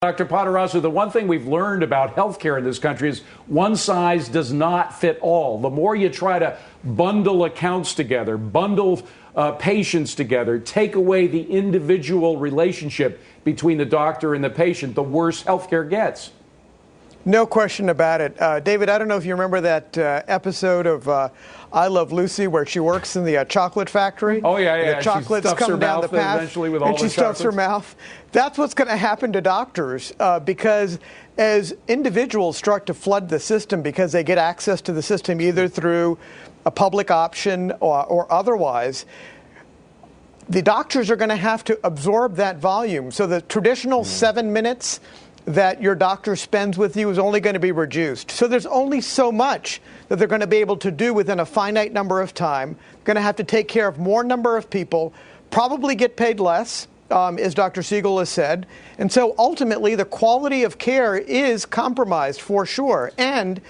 Dr. Potarazu, the one thing we've learned about healthcare in this country is one size does not fit all. The more you try to bundle accounts together, bundle patients together, take away the individual relationship between the doctor and the patient, the worse healthcare gets. No question about it. David, I don't know if you remember that episode of I Love Lucy where she works in the chocolate factory. Oh, yeah. The chocolates come down the path, eventually with all and she stuffs her mouth. That's what's going to happen to doctors because as individuals start to flood the system because they get access to the system either through a public option or otherwise, the doctors are going to have to absorb that volume. So the traditional 7 minutes that your doctor spends with you is only going to be reduced. So there's only so much that they're going to be able to do within a finite number of time. Going to have to take care of more number of people, probably get paid less, as Dr. Siegel has said. And so ultimately the quality of care is compromised for sure. And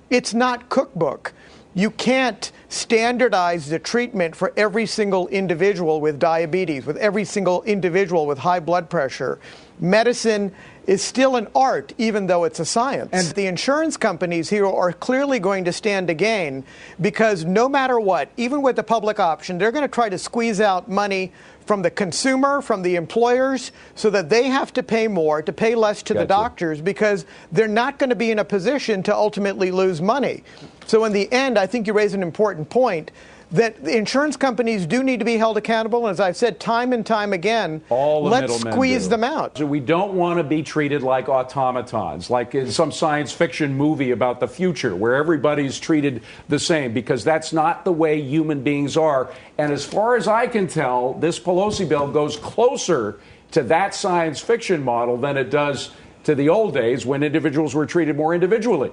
it's not cookbook. You can't standardize the treatment for every single individual with diabetes, with every single individual with high blood pressure. Medicine is still an art, even though it's a science. And the insurance companies here are clearly going to stand to gain because no matter what, even with the public option, they're going to try to squeeze out money from the consumer, from the employers, so that they have to pay more, to pay less to the doctors because they're not going to be in a position to ultimately lose money. So in the end, I think you raise an important point that the insurance companies do need to be held accountable. And as I've said time and time again, let's squeeze them out. So we don't want to be treated like automatons, like in some science fiction movie about the future where everybody's treated the same, because that's not the way human beings are. And as far as I can tell, this Pelosi bill goes closer to that science fiction model than it does to the old days when individuals were treated more individually.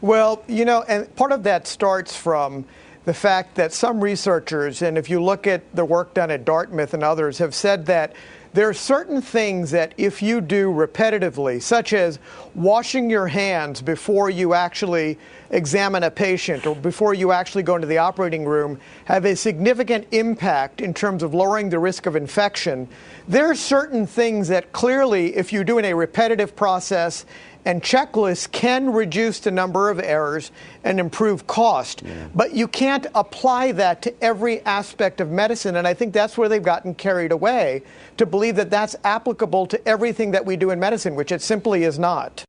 Well, you know, and part of that starts from the fact that some researchers, and if you look at the work done at Dartmouth and others, have said that there are certain things that if you do repetitively, such as washing your hands before you actually examine a patient or before you actually go into the operating room, have a significant impact in terms of lowering the risk of infection. There are certain things that clearly, if you do in a repetitive process and checklists, can reduce the number of errors and improve cost. But you can't apply that to every aspect of medicine, and I think that's where they've gotten carried away, to believe that that's applicable to everything that we do in medicine, which it simply is not.